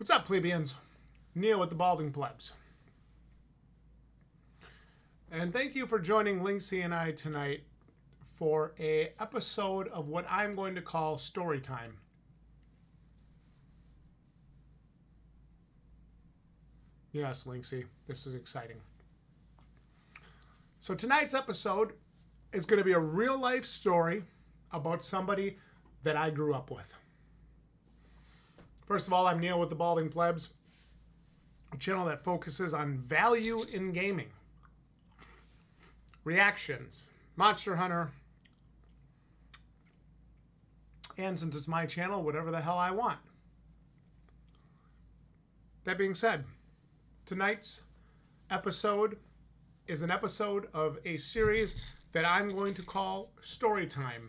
What's up, plebeians? Neil with the Balding Plebs. And thank you for joining Linksy and I tonight for a episode of what I'm going to call story time. Yes, Linksy, this is exciting. So tonight's episode is going to be a real life story about somebody that I grew up with. First of all, I'm Neil with the Balding Plebs, a channel that focuses on value in gaming, reactions, Monster Hunter, and since it's my channel, whatever the hell I want. That being said, tonight's episode is an episode of a series that I'm going to call Storytime,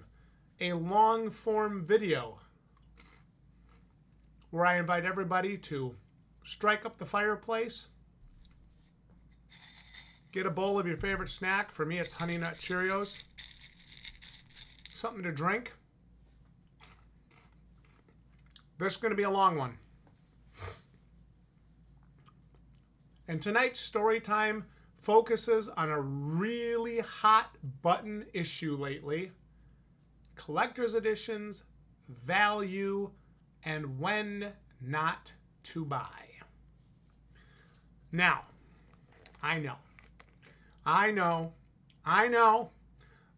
a long-form video where I invite everybody to strike up the fireplace, get a bowl of your favorite snack. For me, it's Honey Nut Cheerios, something to drink. This is going to be a long one. And tonight's story time focuses on a really hot button issue lately: collector's editions, value, and when not to buy. Now, I know,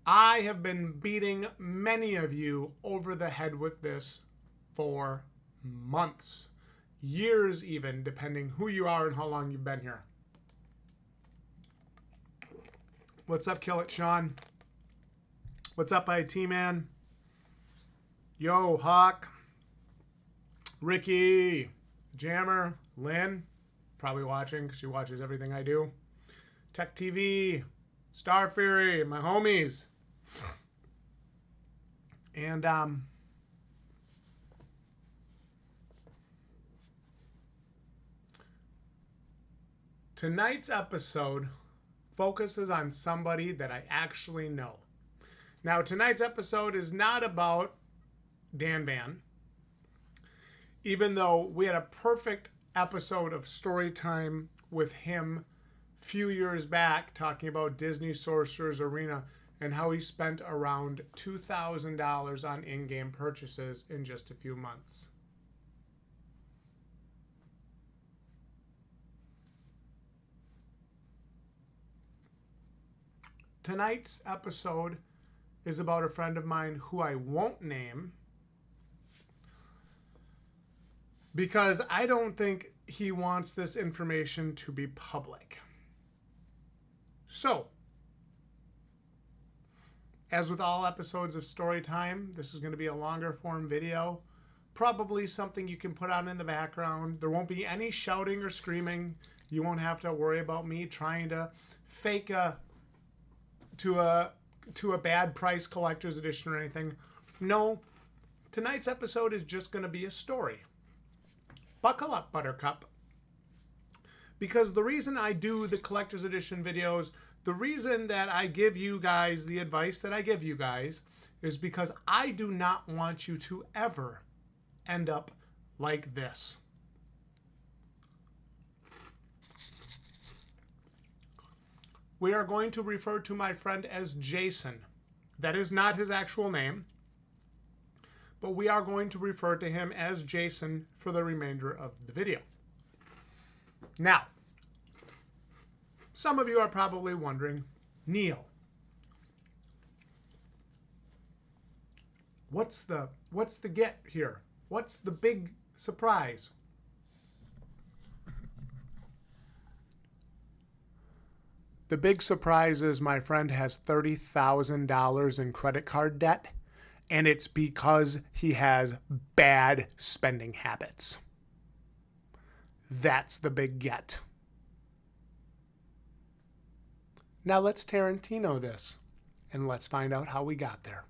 I have been beating many of you over the head with this for months, years even, depending who you are and how long you've been here. What's up, Kill It Sean? What's up, IT Man? Yo, Hawk. Ricky, Jammer, Lynn, probably watching because she watches everything I do. Tech TV, Star Fury, my homies. And tonight's episode focuses on somebody that I actually know. Now, tonight's episode is not about Dan Van, even though we had a perfect episode of story time with him a few years back talking about Disney Sorcerer's Arena and how he spent around $2,000 on in-game purchases in just a few months. Tonight's episode is about a friend of mine who I won't name, because I don't think he wants this information to be public. So, as with all episodes of Storytime, this is going to be a longer form video. Probably something you can put on in the background. There won't be any shouting or screaming. You won't have to worry about me trying to fake to a bad price collector's edition or anything. No, tonight's episode is just going to be a story. Buckle up, Buttercup. Because the reason I do the collector's edition videos, the reason that I give you guys the advice that I give you guys, is because I do not want you to ever end up like this. We are going to refer to my friend as Jason. That is not his actual name, but we are going to refer to him as Jason for the remainder of the video. Now, some of you are probably wondering, Neil, what's the get here? What's the big surprise? The big surprise is my friend has $30,000 in credit card debt, and it's because he has bad spending habits. That's the big get. Now let's Tarantino this, and let's find out how we got there.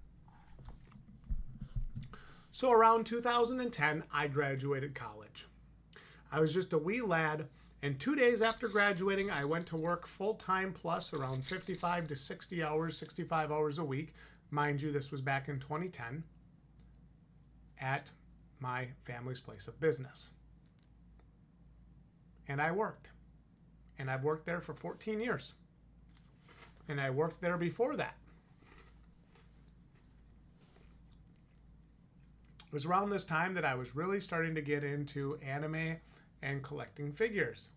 So around 2010, I graduated college. I was just a wee lad, and 2 days after graduating, I went to work full-time plus around 55 to 60 hours, 65 hours a week. Mind you, this was back in 2010 at my family's place of business. And I worked. And I've worked there for 14 years. And I worked there before that. It was around this time that I was really starting to get into anime and collecting figures.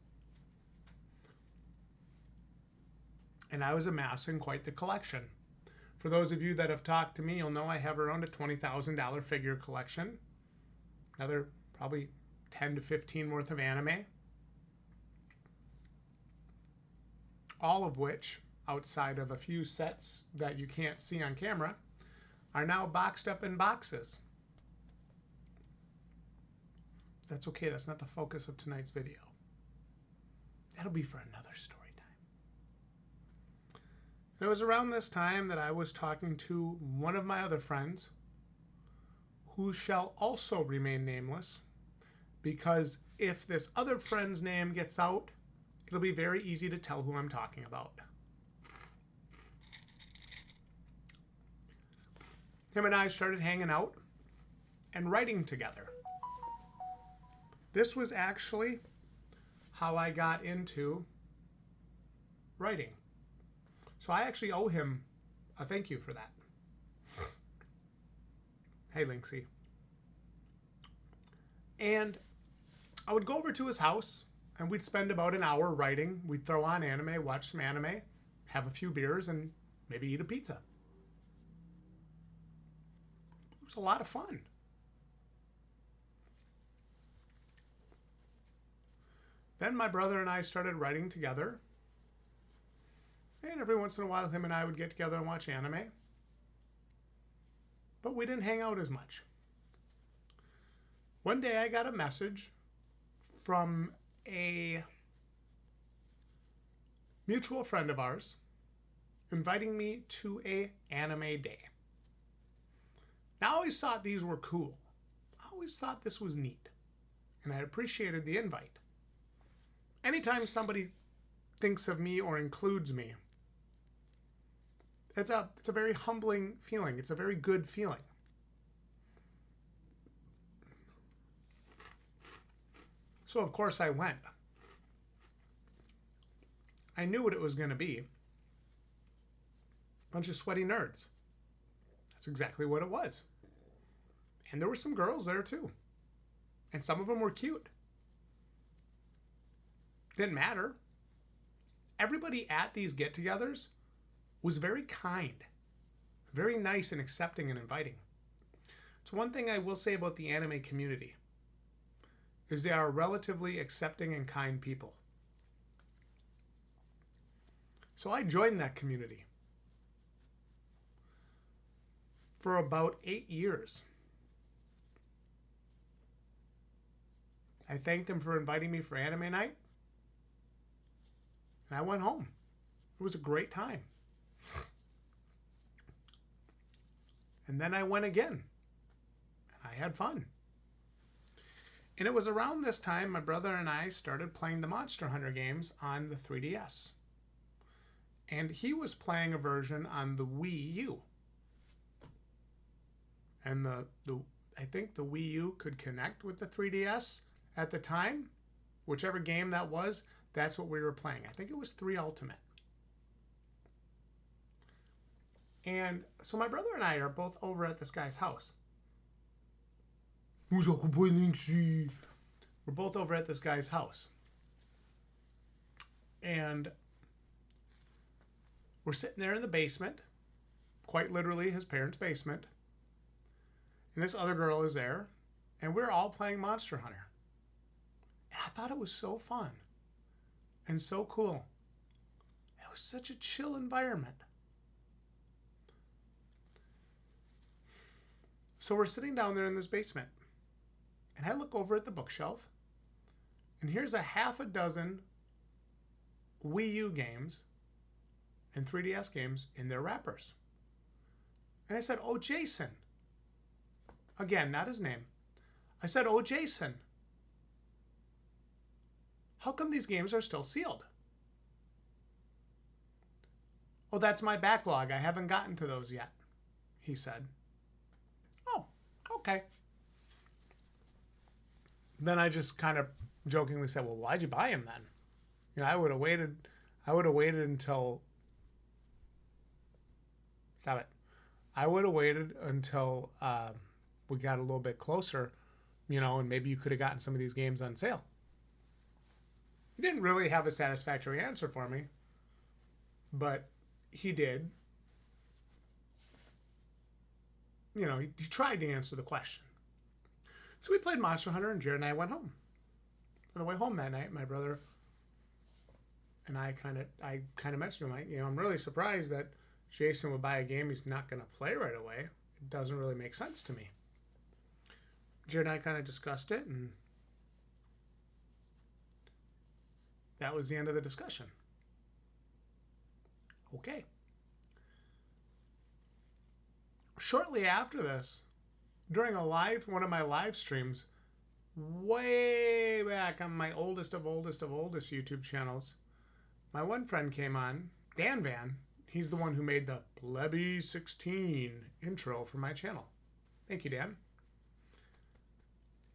And I was amassing quite the collection. For those of you that have talked to me, you'll know I have around a $20,000 figure collection. Another probably 10 to 15 worth of anime. All of which, outside of a few sets that you can't see on camera, are now boxed up in boxes. That's okay, that's not the focus of tonight's video. That'll be for another story time. And it was around this time that I was talking to one of my other friends, who shall also remain nameless, because if this other friend's name gets out, it'll be very easy to tell who I'm talking about. Him and I started hanging out and writing together. This was actually how I got into writing. So I actually owe him a thank you for that. Hey, Linksy. And I would go over to his house and we'd spend about an hour writing. We'd throw on anime, watch some anime, have a few beers, and maybe eat a pizza. It was a lot of fun. Then my brother and I started writing together. And every once in a while, him and I would get together and watch anime. But we didn't hang out as much. One day I got a message from a mutual friend of ours inviting me to a anime day. Now, I always thought these were cool. I always thought this was neat. And I appreciated the invite. Anytime somebody thinks of me or includes me, it's a very humbling feeling. It's a very good feeling. So, of course, I went. I knew what it was going to be. A bunch of sweaty nerds. That's exactly what it was. And there were some girls there, too. And some of them were cute. Didn't matter. Everybody at these get-togethers was very kind, very nice and accepting and inviting. So one thing I will say about the anime community is they are relatively accepting and kind people. So I joined that community for about 8 years. I thanked them for inviting me for anime night. And I went home. It was a great time. And then I went again. And I had fun. And it was around this time my brother and I started playing the Monster Hunter games on the 3DS. And he was playing a version on the Wii U. And I think the Wii U could connect with the 3DS at the time. Whichever game that was, that's what we were playing. I think it was 3 Ultimate. And so my brother and I are both over at this guy's house. We're both over at this guy's house. And we're sitting there in the basement. Quite literally his parents' basement. And this other girl is there. And we're all playing Monster Hunter. And I thought it was so fun. And so cool. It was such a chill environment. So we're sitting down there in this basement. And I look over at the bookshelf. And here's a half a dozen Wii U games and 3DS games in their wrappers. And I said, "Oh, Jason." Again, not his name. I said, "Oh, Jason. How come these games are still sealed?" "Oh, that's my backlog. I haven't gotten to those yet," he said. "Oh, okay." Then I just kind of jokingly said, well, why'd you buy him then? You know, I would have waited until, stop it. I would have waited until we got a little bit closer, you know, and maybe you could have gotten some of these games on sale. He didn't really have a satisfactory answer for me, but he did. You know, he tried to answer the question. So we played Monster Hunter, and Jared and I went home. On the way home that night, my brother and I kind of messaged him. I'm really surprised that Jason would buy a game he's not going to play right away. It doesn't really make sense to me. Jared and I kind of discussed it, and that was the end of the discussion. Okay. Shortly after this, during one of my live streams, way back on my oldest YouTube channels, my one friend came on, Dan Van. He's the one who made the Plebs 16 intro for my channel. Thank you, Dan.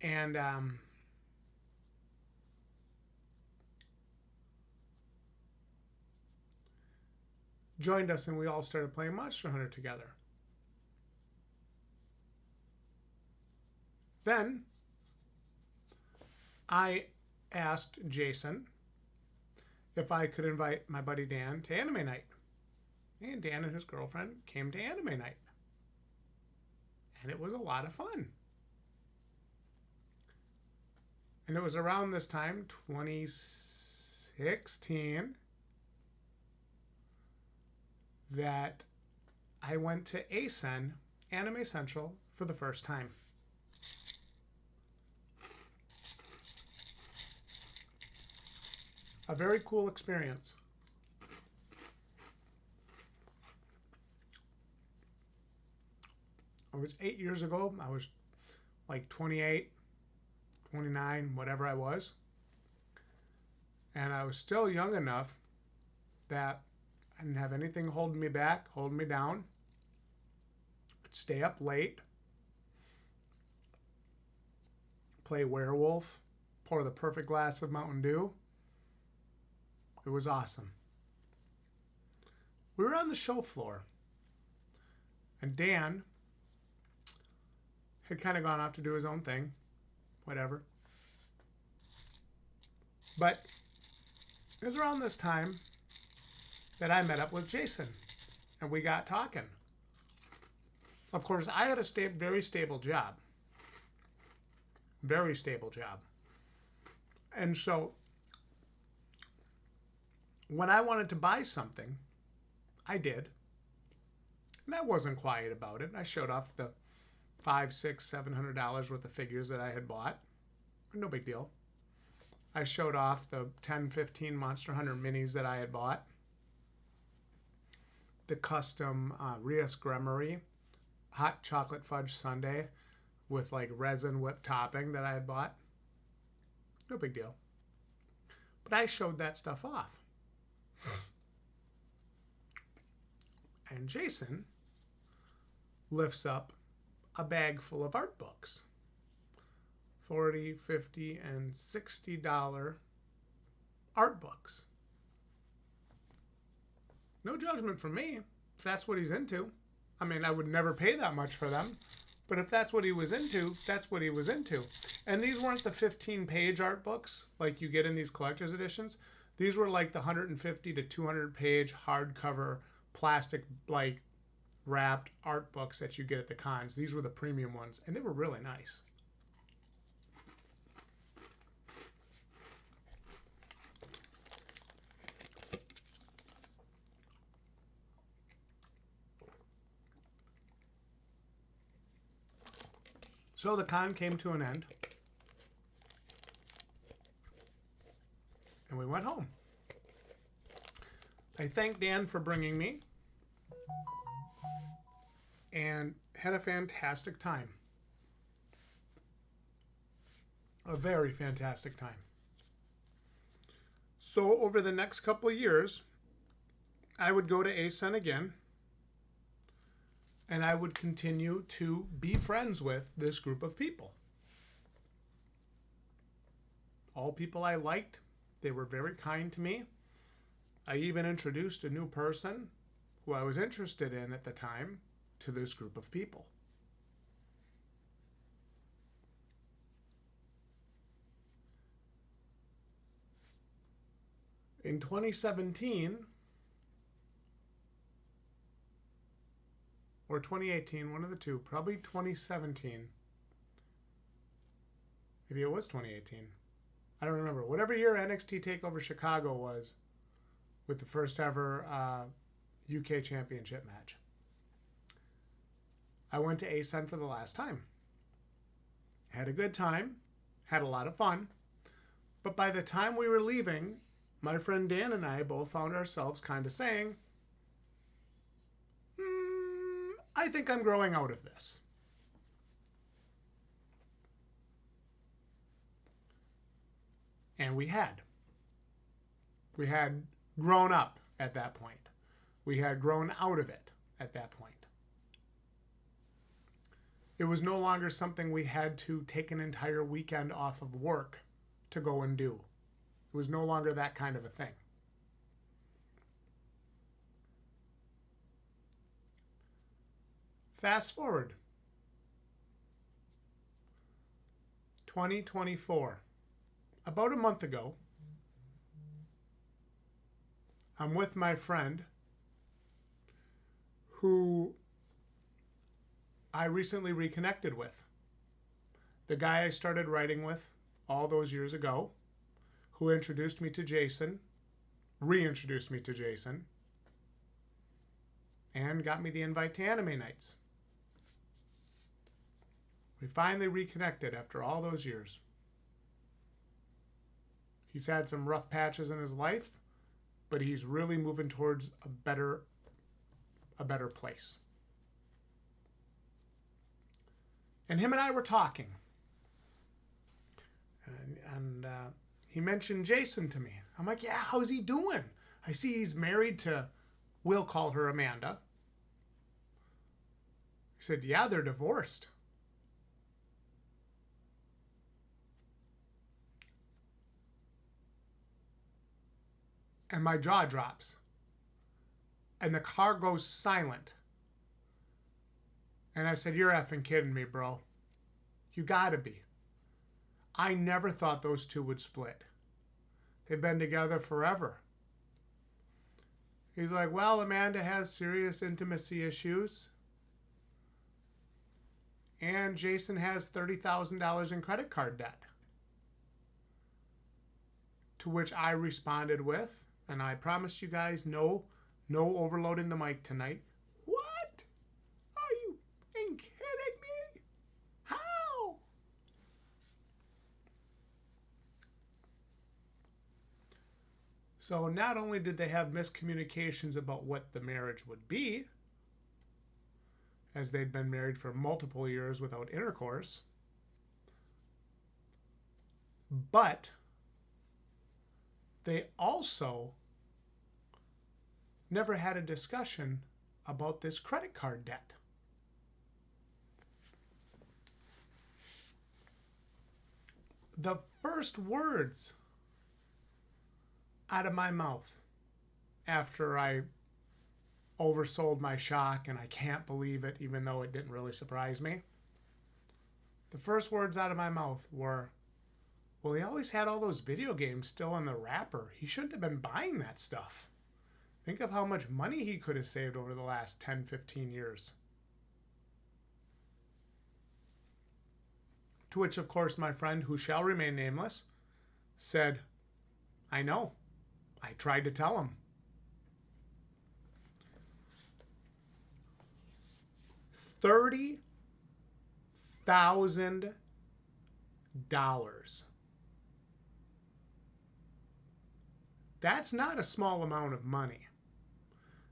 And joined us, and we all started playing Monster Hunter together. Then I asked Jason if I could invite my buddy Dan to anime night. And Dan and his girlfriend came to anime night. And it was a lot of fun. And it was around this time, 2016, that I went to PSN Anime Central for the first time. A very cool experience. It was 8 years ago. I was like 28, 29, whatever I was. And I was still young enough that I didn't have anything holding me back, holding me down. I'd stay up late, play werewolf, pour the perfect glass of Mountain Dew. It was awesome. We were on the show floor, and Dan had kind of gone off to do his own thing, whatever. But it was around this time that I met up with Jason, and we got talking. Of course, I had a very stable job. Very stable job. And so when I wanted to buy something, I did. And I wasn't quiet about it. I showed off the $500, $600, $700 worth of figures that I had bought. No big deal. I showed off the 10, 15 Monster Hunter minis that I had bought. The custom Rias Gremory hot chocolate fudge sundae with like resin whipped topping that I had bought. No big deal. But I showed that stuff off. And Jason lifts up a bag full of art books. $40, $50, and $60 art books. No judgment from me, if that's what he's into. I mean, I would never pay that much for them, but if that's what he was into, that's what he was into. And these weren't the 15-page art books like you get in these collector's editions. These were like the 150 to 200-page hardcover plastic like wrapped art books that you get at the cons. These were the premium ones, and they were really nice. So the con came to an end, and we went home. I thanked Dan for bringing me, and had a fantastic time. A very fantastic time. So over the next couple of years, I would go to PSN again, and I would continue to be friends with this group of people. all people I liked. They were very kind to me. I even introduced a new person who I was interested in at the time to this group of people. In 2017 or 2018, one of the two, probably 2017. Maybe it was 2018. I don't remember. Whatever year NXT TakeOver Chicago was with the first ever UK Championship match. I went to ASN for the last time. Had a good time. Had a lot of fun. But by the time we were leaving, my friend Dan and I both found ourselves kind of saying, I think I'm growing out of this. And we had. We had grown up at that point. We had grown out of it at that point. It was no longer something we had to take an entire weekend off of work to go and do. It was no longer that kind of a thing. Fast forward. 2024. About a month ago, I'm with my friend who I recently reconnected with. The guy I started writing with all those years ago, who introduced me to Jason, reintroduced me to Jason, and got me the invite to anime nights. We finally reconnected after all those years. He's had some rough patches in his life, but he's really moving towards a better place. And him and I were talking. And he mentioned Jason to me. I'm like, yeah, how's he doing? I see he's married to, we'll call her Amanda. He said, yeah, they're divorced. And my jaw drops. And the car goes silent. And I said, you're effing kidding me, bro. You gotta be. I never thought those two would split. They've been together forever. He's like, well, Amanda has serious intimacy issues. And Jason has $30,000 in credit card debt. To which I responded with, and I promise you guys, no overloading the mic tonight. What? Are you kidding me? How? So not only did they have miscommunications about what the marriage would be, as they'd been married for multiple years without intercourse, but they also never had a discussion about this credit card debt. The first words out of my mouth after I oversold my shock, and I can't believe it, even though it didn't really surprise me. The first words out of my mouth were, well, he always had all those video games still in the wrapper. He shouldn't have been buying that stuff. Think of how much money he could have saved over the last 10, 15 years. To which, of course, my friend, who shall remain nameless, said, I know. I tried to tell him. $30,000. That's not a small amount of money.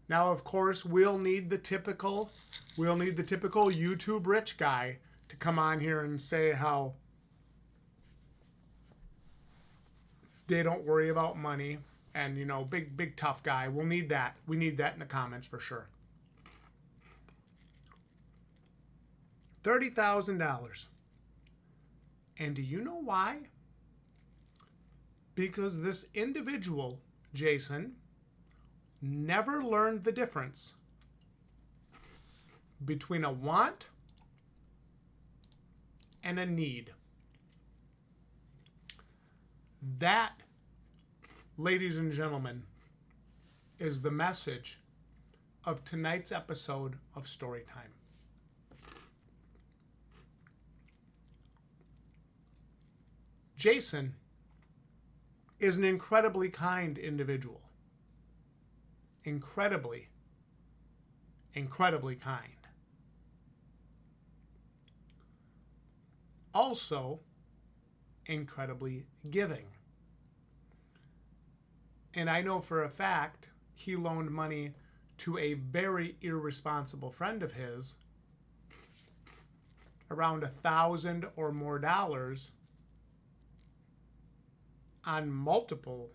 Now, of course, we'll need the typical YouTube rich guy to come on here and say how they don't worry about money and, you know, big tough guy. We'll need that. We need that in the comments for sure. $30,000. And do you know why? Because this individual, Jason, never learned the difference between a want and a need. That, ladies and gentlemen, is the message of tonight's episode of Storytime. Jason is an incredibly kind individual. Incredibly kind. Also, incredibly giving. And I know for a fact he loaned money to a very irresponsible friend of his, around $1,000 or more on multiple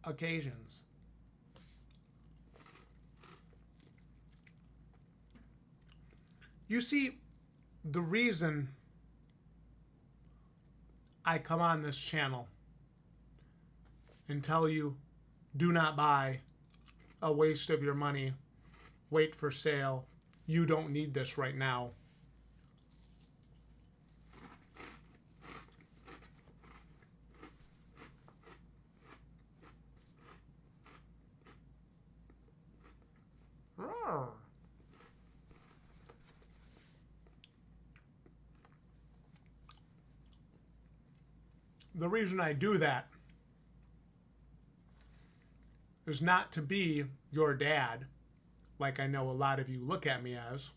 occasions. You see, the reason I come on this channel and tell you, do not buy, a waste of your money, wait for sale, you don't need this right now. The reason I do that is not to be your dad, like I know a lot of you look at me as,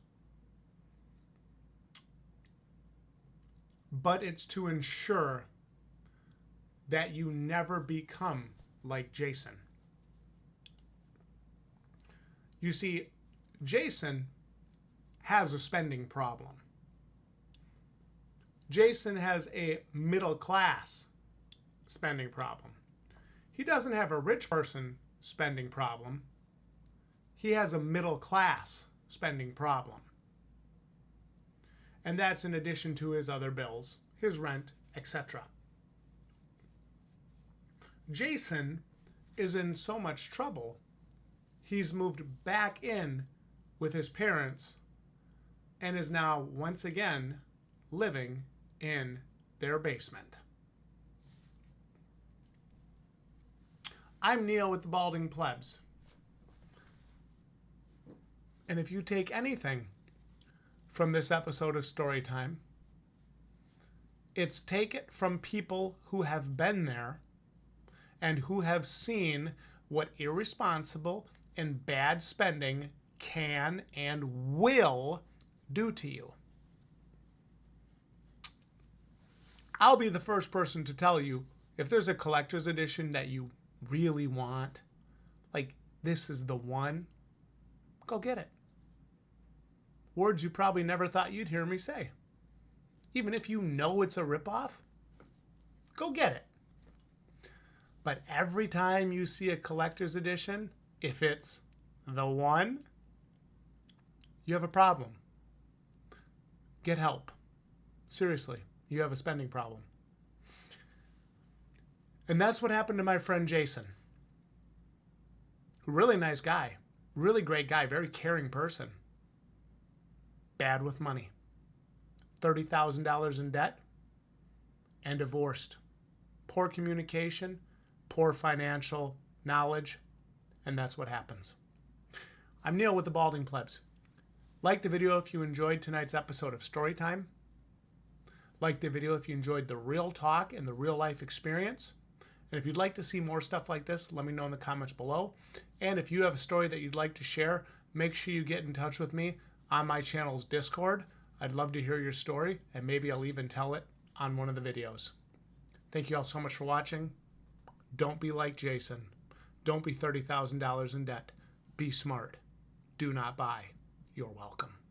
but it's to ensure that you never become like Jason. You see, Jason has a spending problem. Jason has a middle class spending problem. He doesn't have a rich person spending problem. He has a middle class spending problem. And that's in addition to his other bills, his rent, etc. Jason is in so much trouble, he's moved back in with his parents and is now once again living in their basement. I'm Neil with the Balding Plebs. And if you take anything from this episode of Storytime, it's take it from people who have been there and who have seen what irresponsible and bad spending can and will do to you. I'll be the first person to tell you, if there's a collector's edition that you really want, like this is the one, go get it. Words you probably never thought you'd hear me say. Even if you know it's a ripoff, go get it. But every time you see a collector's edition, if it's the one, you have a problem. Get help. Seriously, you have a spending problem. And that's what happened to my friend Jason. Really nice guy. Really great guy. Very caring person. Bad with money. $30,000 in debt. And divorced. Poor communication. Poor financial knowledge. And that's what happens. I'm Neil with the Balding Plebs. Like the video if you enjoyed tonight's episode of Storytime. Like the video if you enjoyed the real talk and the real life experience. And if you'd like to see more stuff like this, let me know in the comments below. And if you have a story that you'd like to share, make sure you get in touch with me on my channel's Discord. I'd love to hear your story, and maybe I'll even tell it on one of the videos. Thank you all so much for watching. Don't be like Jason. Don't be $30,000 in debt. Be smart. Do not buy. You're welcome.